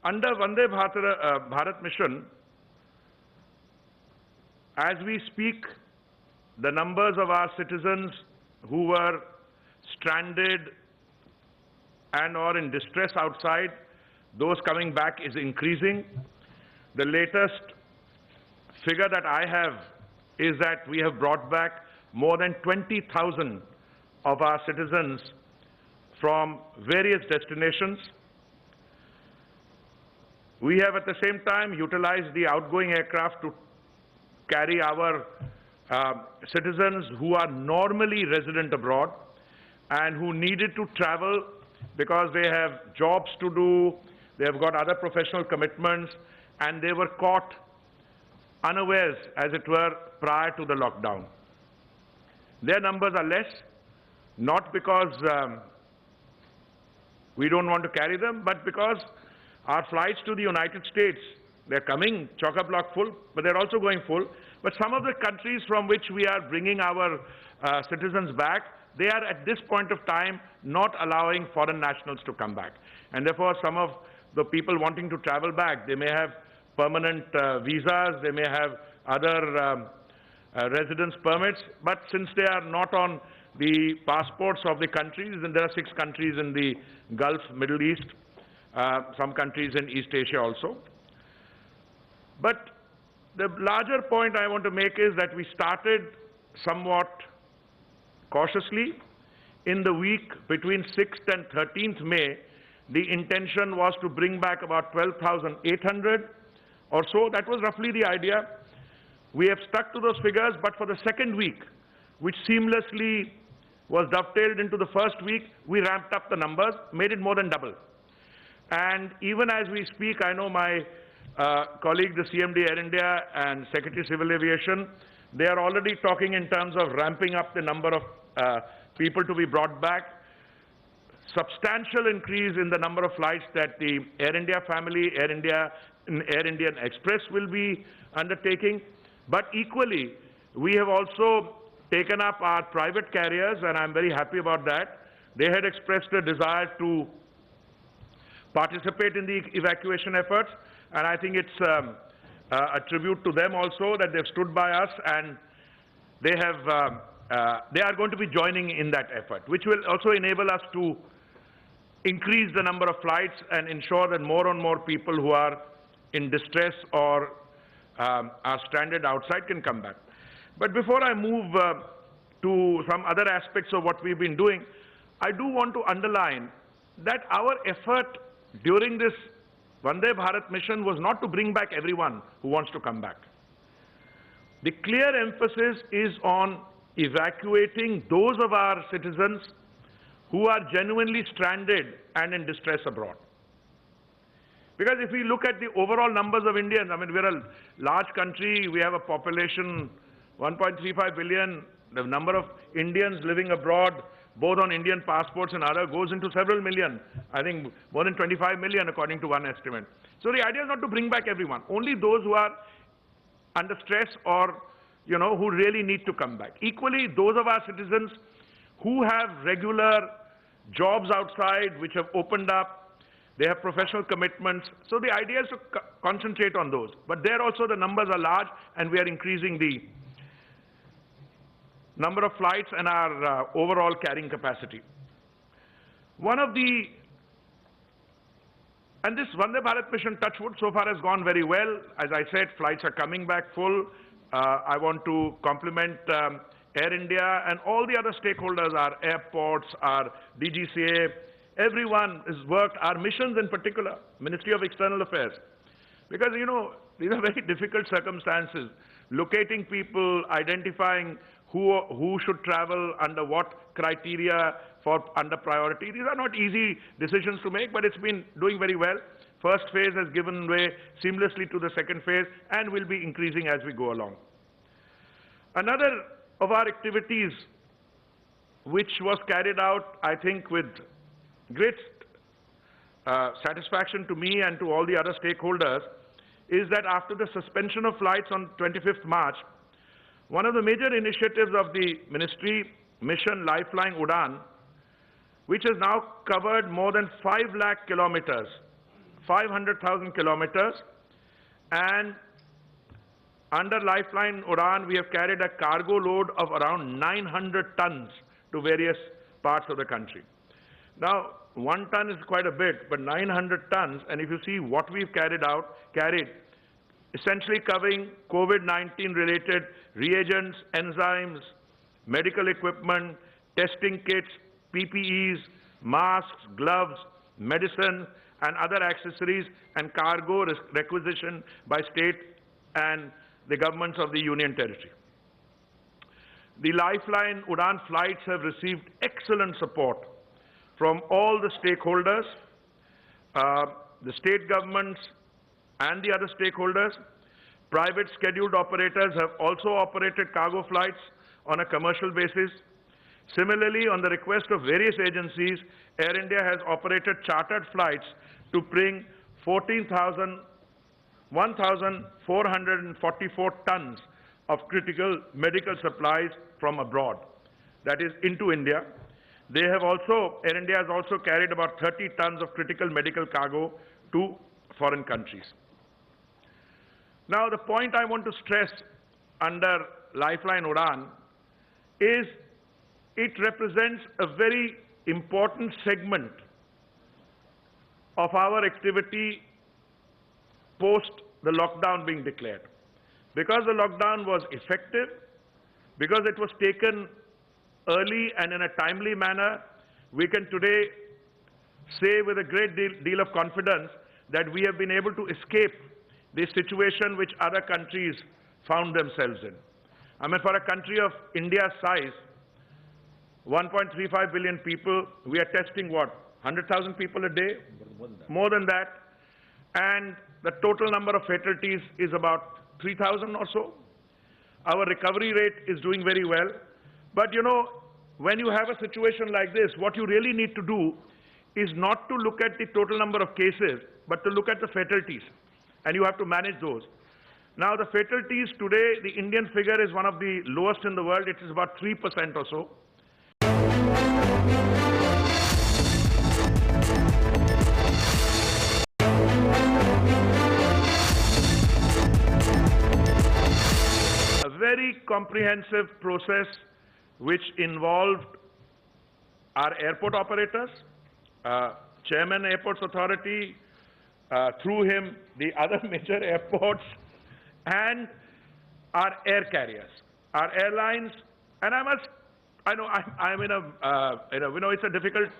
Under Bharat mission, as we speak, the numbers of our citizens who were stranded and or in distress outside, those coming back is increasing. The latest figure that I have is that we have brought back more than 20,000 of our citizens from various destinations. We have at the same time utilized the outgoing aircraft to carry our citizens who are normally resident abroad and who needed to travel because they have jobs to do, they have got other professional commitments, and they were caught unawares, as it were, prior to the lockdown. Their numbers are less, not because we don't want to carry them, but because our flights to the United States, they're coming chock-a-block full, but they're also going full. But some of the countries from which we are bringing our citizens back, they are at this point of time not allowing foreign nationals to come back. And therefore, some of the people wanting to travel back, they may have permanent visas, they may have other residence permits, but since they are not on the passports of the countries, and there are 6 countries in the Gulf, Middle East, some countries in East Asia also. But the larger point I want to make is that we started somewhat cautiously. In the week between 6th and 13th May, the intention was to bring back about 12,800 or so. That was roughly the idea. We have stuck to those figures, but for the second week, which seamlessly was dovetailed into the first week, we ramped up the numbers, made it more than double. And even as we speak, I know my colleague, the CMD Air India and Secretary Civil Aviation, they are already talking in terms of ramping up the number of people to be brought back. Substantial increase in the number of flights that the Air India family, Air India and Air Indian Express will be undertaking. But equally, we have also taken up our private carriers, and I'm very happy about that. They had expressed a desire to participate in the evacuation efforts, and I think it's a tribute to them also that they've stood by us, and they are going to be joining in that effort, which will also enable us to increase the number of flights and ensure that more and more people who are in distress or are stranded outside can come back. But before I move to some other aspects of what we've been doing, I do want to underline that our effort during this Vande Bharat mission was not to bring back everyone who wants to come back. The clear emphasis is on evacuating those of our citizens who are genuinely stranded and in distress abroad. Because if we look at the overall numbers of Indians, I mean, we're a large country, we have a population 1.35 billion, the number of Indians living abroad, both on Indian passports and other, goes into several million. I think more than 25 million according to one estimate. So the idea is not to bring back everyone, only those who are under stress or, who really need to come back. Equally, those of our citizens who have regular jobs outside which have opened up, they have professional commitments. So the idea is to concentrate on those. But there also the numbers are large, and we are increasing the number of flights and our overall carrying capacity. And this Vande Bharat mission, touchwood, so far has gone very well. As I said, flights are coming back full. I want to compliment Air India and all the other stakeholders, our airports, our DGCA, everyone has worked, our missions in particular, Ministry of External Affairs. Because, these are very difficult circumstances. Locating people, identifying who should travel, under what criteria for under priority. These are not easy decisions to make, but it's been doing very well. First phase has given way seamlessly to the second phase and will be increasing as we go along. Another of our activities which was carried out, I think, with great satisfaction to me and to all the other stakeholders, is that after the suspension of flights on 25th March, one of the major initiatives of the ministry, Mission Lifeline Udan, which has now covered more than 5 lakh kilometers, 500,000 kilometers, and under Lifeline Udan, we have carried a cargo load of around 900 tons to various parts of the country. Now, 1 ton is quite a bit, but 900 tons, and if you see what we've carried, essentially covering COVID-19 related reagents, enzymes, medical equipment, testing kits, PPEs, masks, gloves, medicine, and other accessories and cargo requisition by state and the governments of the Union Territory. The Lifeline Udan flights have received excellent support from all the stakeholders, the state governments and the other stakeholders. Private scheduled operators have also operated cargo flights on a commercial basis. Similarly, on the request of various agencies, Air India has operated chartered flights to bring 1,444 tons of critical medical supplies from abroad, that is into India. Air India has also carried about 30 tons of critical medical cargo to foreign countries. Now, the point I want to stress under Lifeline Udan is it represents a very important segment of our activity post the lockdown being declared. Because the lockdown was effective, because it was taken early and in a timely manner, we can today say with a great deal of confidence that we have been able to escape the situation which other countries found themselves in. I mean, for a country of India's size, 1.35 billion people, we are testing what, 100,000 people a day? More than that. And the total number of fatalities is about 3,000 or so. Our recovery rate is doing very well. But you know, when you have a situation like this, what you really need to do is not to look at the total number of cases, but to look at the fatalities. And you have to manage those. Now, the fatalities today, the Indian figure is one of the lowest in the world. It is about 3% or so. A very comprehensive process which involved our airport operators, Chairman Airports Authority, through him the other major airports, and our air carriers, our airlines. And I know I'm in a, it's a difficult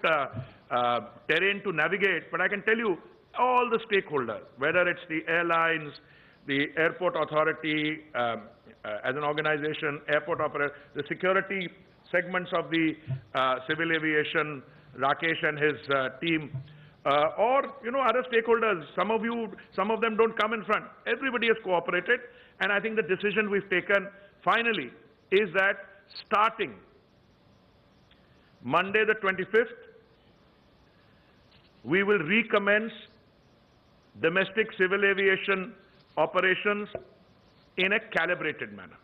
terrain to navigate, but I can tell you all the stakeholders, whether it's the airlines, the airport authority as an organization, airport operator, the security segments of the civil aviation, Rakesh and his team, or other stakeholders. Some of them don't come in front. Everybody has cooperated, and I think the decision we've taken finally is that starting Monday the 25th, we will recommence domestic civil aviation operations in a calibrated manner.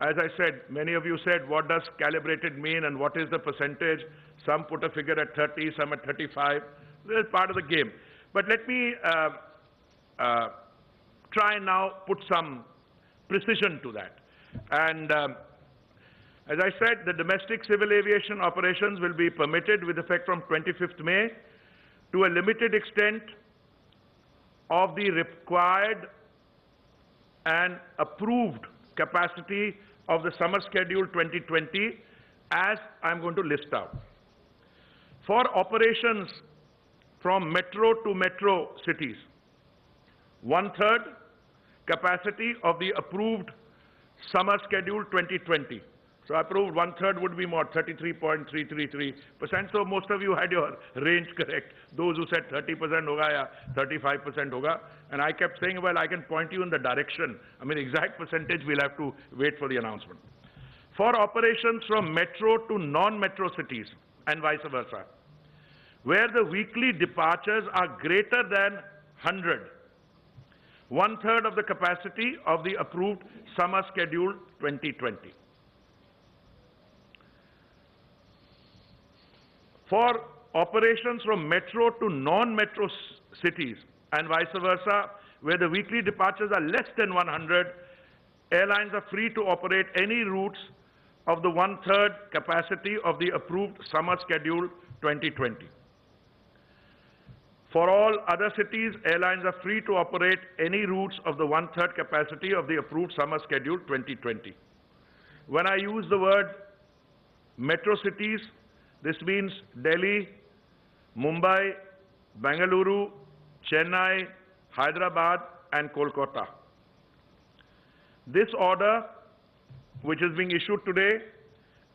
As I said, many of you said, what does calibrated mean and what is the percentage? Some put a figure at 30, some at 35. This is part of the game. But let me try and now put some precision to that. And as I said, the domestic civil aviation operations will be permitted with effect from 25th May to a limited extent of the required and approved capacity of the summer schedule 2020, as I'm going to list out. For operations from metro to metro cities, 1/3 capacity of the approved summer schedule 2020. So approved 1/3 would be more, 33.333%. So most of you had your range correct. Those who said 30% hoga ya 35% hoga. And I kept saying, well, I can point you in the direction. I mean, exact percentage, we'll have to wait for the announcement. For operations from metro to non-metro cities and vice versa, where the weekly departures are greater than 100, 1/3 of the capacity of the approved summer schedule 2020. For operations from metro to non-metro cities and vice versa, where the weekly departures are less than 100, airlines are free to operate any routes of the 1/3 capacity of the approved summer schedule 2020. For all other cities, airlines are free to operate any routes of the 1/3 capacity of the approved summer schedule 2020. When I use the word metro cities, this means Delhi, Mumbai, Bengaluru, Chennai, Hyderabad, and Kolkata. This order, which is being issued today,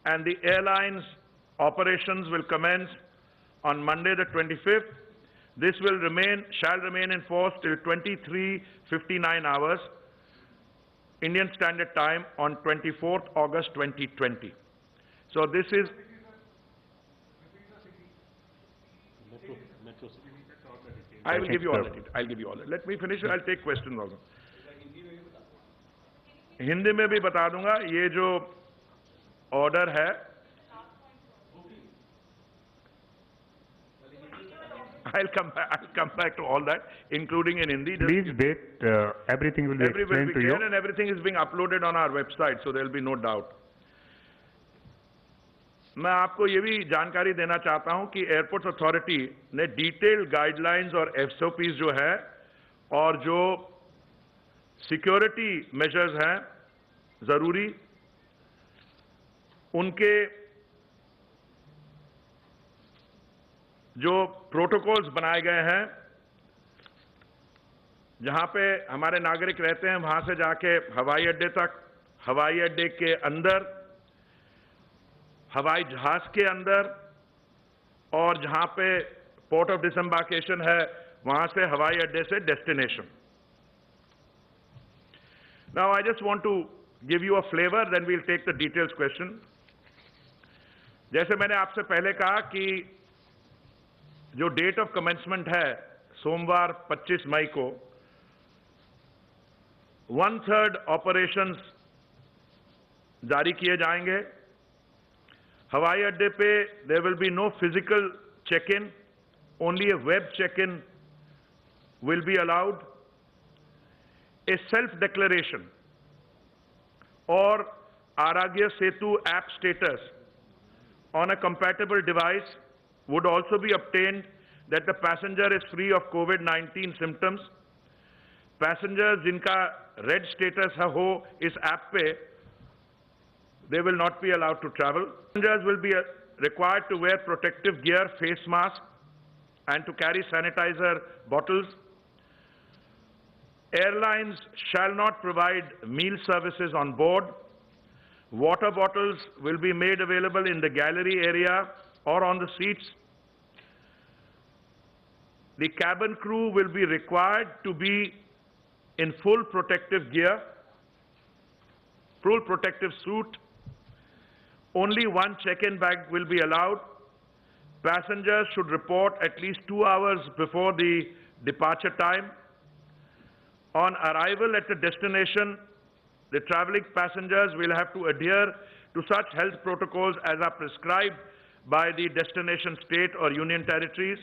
and the airlines' operations will commence on Monday the 25th. This shall remain in force till 23:59 hours, Indian Standard Time, on 24th August 2020. So this is I will give you all that. I'll give you all that. Let me finish. I'll take questions also. Hindi में भी बता दूंगा ये जो order है I'll come back to all that, including in Hindi. Please wait. Everything will be explained to you. And everything is being uploaded on our website, so there will be no doubt. मैं आपको ये भी जानकारी देना चाहता हूं कि airports authority ने डिटेल्ड गाइडलाइंस और एसओपीज जो है और जो सिक्योरिटी मेजर्स हैं जरूरी, उनके जो प्रोटोकॉल्स बनाए गए हैं, जहां पे हमारे नागरिक रहते हैं वहां से जाके हवाई अड्डे तक, हवाई अड्डे के अंदर, हवाई जहाज के अंदर, और जहां पे पोर्ट ऑफ डिसएम्बार्केशन है वहां से हवाई अड्डे से destination. Now I just want to give you a flavor, then we'll take the details question. जैसे मैंने आपसे पहले कहा कि जो डेट ऑफ कमेंसमेंट है सोमवार 25 मई को 1/3 ऑपरेशंस जारी किए जाएंगे. हवाई अड्डे पे there will be no physical check in, only a web check in will be allowed. A self-declaration or Aragya Setu app status on a compatible device would also be obtained that the passenger is free of COVID-19 symptoms. Passengers जिनका red status हो इस app पे, they will not be allowed to travel. Passengers will be required to wear protective gear, face mask, and to carry sanitizer bottles. Airlines shall not provide meal services on board. Water bottles will be made available in the gallery area or on the seats. The cabin crew will be required to be in full protective gear, full protective suit. Only one check-in bag will be allowed. Passengers should report at least 2 hours before the departure time. On arrival at the destination, the traveling passengers will have to adhere to such health protocols as are prescribed by the destination state or union territories,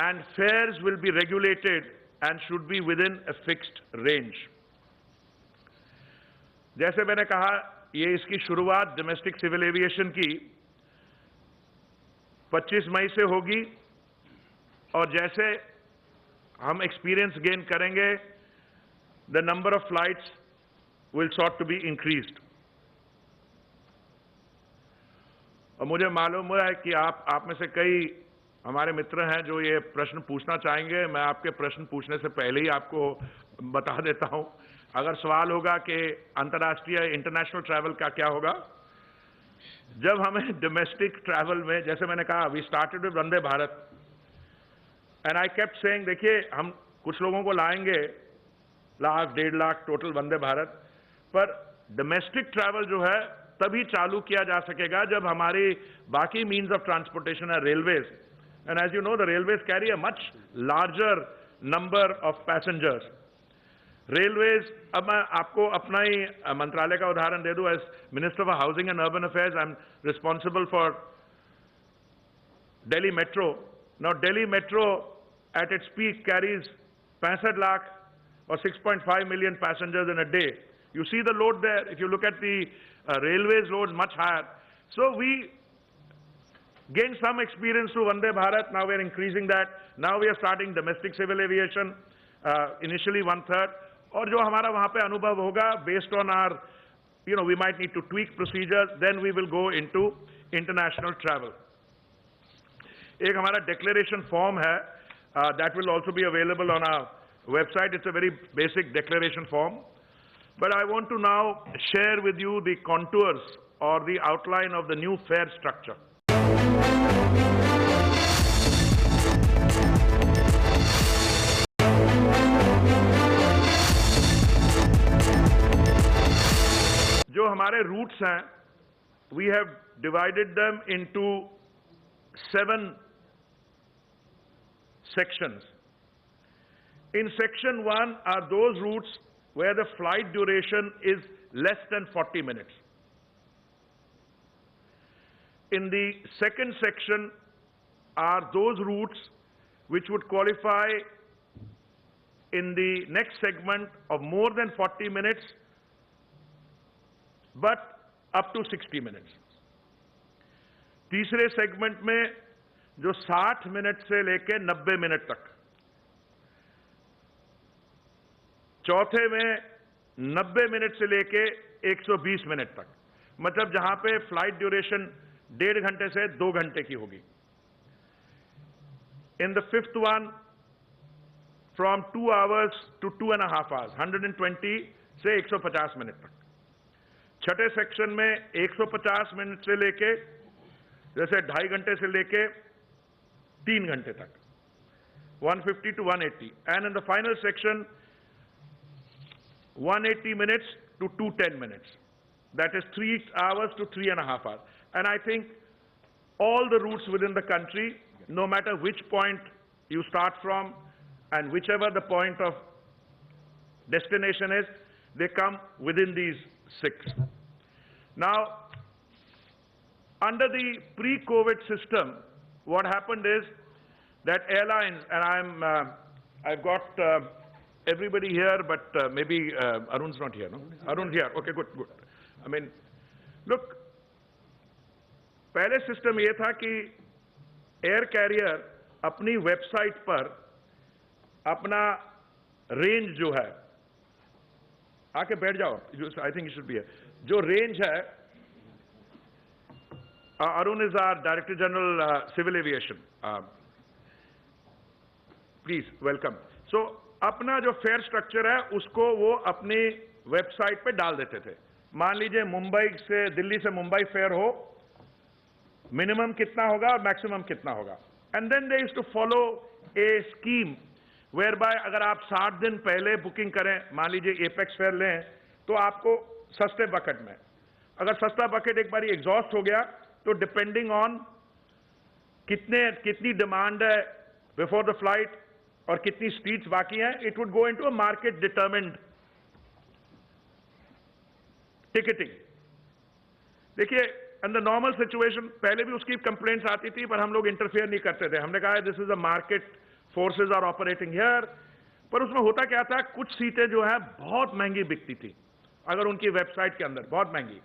and fares will be regulated and should be within a fixed range. जैसे मैंने कहा, ये इसकी शुरुआत domestic civil aviation की 25 मई से होगी, और जैसे हम एक्सपीरियंस गेन करेंगे, the number of flights will sought to be increased. और मुझे मालूम है कि आप में से कई हमारे मित्र हैं जो ये प्रश्न पूछना चाहेंगे. मैं आपके प्रश्न पूछने से पहले ही आपको बता देता हूं. अगर सवाल होगा कि अंतर्राष्ट्रीय इंटरनेशनल ट्रैवल का क्या होगा, जब हमें डोमेस्टिक ट्रैवल में, जैसे मैंने कहा, we started with Vande Bharat, and I kept saying, देखिए हम कुछ लोगों को लाएंगे, 1 लाख 1.5 लाख टोटल वंदे भारत, पर डोमेस्टिक ट्रैवल जो है तभी चालू किया जा सकेगा जब हमारी बाकी मीन्स ऑफ ट्रांसपोर्टेशन है railways. And as you know, the railways carry a much larger number of passengers. Railways, अब मैं आपको अपना ही मंत्रालय का उदाहरण दे दूं. As minister for housing and urban affairs, I am responsible for Delhi Metro. Now, Delhi Metro at its peak carries 65 lakh or 6.5 million passengers in a day. You see the load there. If you look at the railways load, much higher. So we gained some experience through Vande Bharat. Now we are increasing that. Now we are starting domestic civil aviation, initially 1/3. और जो हमारा वहाँ पे अनुभव होगा, based on our, we might need to tweak procedures, then we will go into international travel. एक हमारा declaration form है, that will also be available on our website. It's a very basic declaration form. But I want to now share with you the contours or the outline of the new fare structure. जो हमारे routes हैं, we have divided them into 7 sections. In section 1 are those routes where the flight duration is less than 40 minutes. In the second section are those routes which would qualify in the next segment of more than 40 minutes, but up to 60 minutes. तीसरे segment में जो 60 minute से लेके 90 minute तक, चौथे में 90 minute से लेके 120 मिनट तक, मतलब जहां पे फ्लाइट ड्यूरेशन 1.5 घंटे से 2 घंटे की होगी. In the fifth one, from 2 hours to 2.5 hours, 120 से 150 मिनट तक. छठे सेक्शन में 150 मिनट से लेके, जैसे 2.5 घंटे से लेके 3 घंटे तक, 150 to 180. And in the final section, 180 minutes to 210 minutes. That is 3 hours to 3.5 hours. And I think all the routes within the country, no matter which point you start from and whichever the point of destination is, they come within these 6. Now, under the pre-COVID system, what happened is that airlines, and I've got everybody here, but maybe Arun's not here, no? Arun's here. Okay, good. I mean, look, पहले system ये था कि air career अपनी website पर अपना range जो है, आके बैठ जाओ, I think you should be, जो रेंज है, Arun is our director general civil aviation, please welcome. So अपना जो फेयर स्ट्रक्चर है उसको वो अपनी वेबसाइट पे डाल देते थे. मान लीजिए मुंबई से, दिल्ली से मुंबई फेयर हो, मिनिमम कितना होगा और मैक्सिमम कितना होगा. And then they used to follow a scheme where by अगर आप 60 दिन पहले बुकिंग करें, मान लीजिए एपेक्स फेयर लें, तो आपको सस्ते बकेट में, अगर सस्ता बकेट एक बार एग्जॉस्ट हो गया तो डिपेंडिंग ऑन कितनी डिमांड है बिफोर द फ्लाइट और कितनी सीट्स बाकी हैं, it would go into a market determined ticketing. देखिए, इन द नॉर्मल सिचुएशन पहले भी उसकी कंप्लेंट्स आती थी, पर हम लोग इंटरफेयर नहीं करते थे. हमने कहा this is a market, forces are operating here. पर उसमें होता क्या था, कुछ सीटें जो है बहुत महंगी बिकती थी अगर उनकी वेबसाइट के अंदर, बहुत महंगी,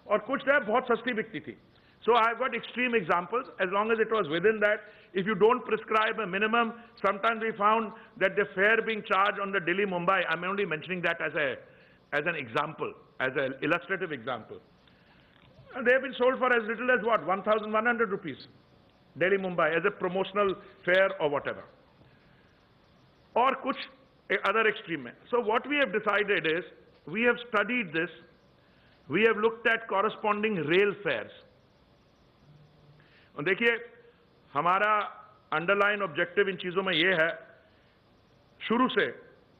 और कुछ जो है बहुत सस्ती बिकती थी. So I've got extreme examples. As long as it was within that, if you don't prescribe a minimum, sometimes we found that the fare being charged on the Delhi-Mumbai, I'm only mentioning that as an example, as an illustrative example. And they have been sold for as little as what, 1,100 rupees, Delhi-Mumbai, as a promotional fare or whatever. Or kuch other extreme. So what we have decided is, we have studied this, we have looked at corresponding rail fares. और देखिए, हमारा underline objective इन चीजों में यह है शुरू से,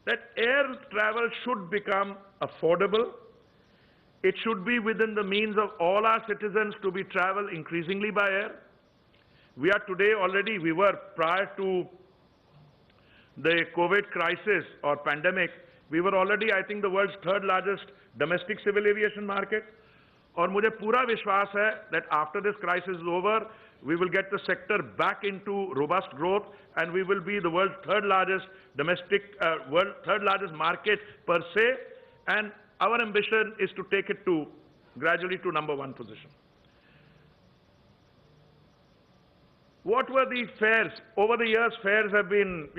that air travel should become affordable. It should be within the means of all our citizens to be travel increasingly by air. We are today already, we were prior to the COVID crisis or pandemic, we were already, I think, the world's 3rd largest domestic civil aviation market. और मुझे पूरा विश्वास है that after this crisis is over, we will get the sector back into robust growth and we will be the world's third largest market per se, and our ambition is to take it to gradually to #1 position. What were the fares? Over the years, fares have been,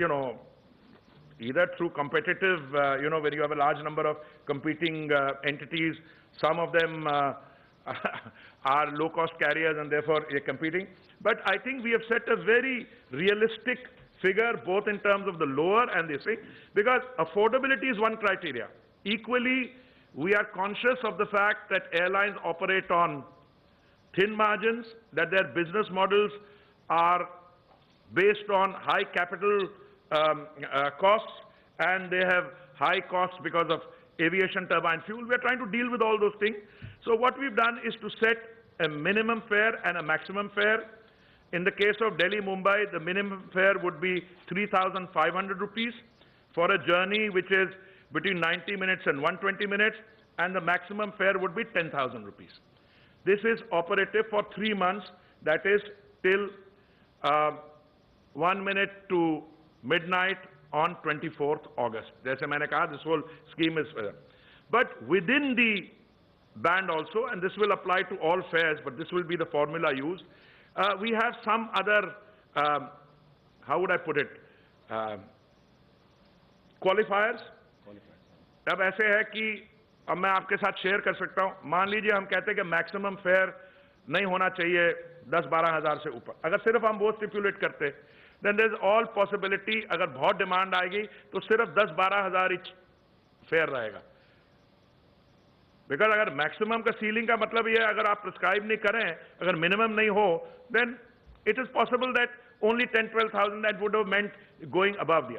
either through competitive, where you have a large number of competing entities. Some of them are low-cost carriers and therefore are competing. But I think we have set a very realistic figure, both in terms of the lower and the thing, because affordability is one criteria. Equally, we are conscious of the fact that airlines operate on thin margins, that their business models are based on high capital costs, and they have high costs because of aviation turbine fuel. We are trying to deal with all those things. So what we've done is to set a minimum fare and a maximum fare. In the case of Delhi-Mumbai, the minimum fare would be 3,500 rupees for a journey which is between 90 minutes and 120 minutes, and the maximum fare would be 10,000 rupees. This is operative for 3 months, that is till 1 minute to midnight on 24th August. Jaise maine kaha, this whole scheme is but within the band also, and this will apply to all fares, but this will be the formula used, we have some other, how would I put it, qualifiers. अब ऐसे है कि अब मैं आपके साथ share कर सकता हूं, मान लीजिए हम कहते हैं कि मैक्सिमम फेयर नहीं होना चाहिए 10-12 हज़ार से ऊपर. अगर सिर्फ हम वो स्टिपुलेट करते, then there is all possibility, अगर बहुत डिमांड आएगी तो सिर्फ 10-12 हज़ार ही फेयर रहेगा. बिकॉज अगर मैक्सिमम का सीलिंग का मतलब ये है, अगर आप प्रिस्क्राइब नहीं करें, अगर मिनिमम नहीं हो, then it is possible that only 10-12,000 that would have meant going above the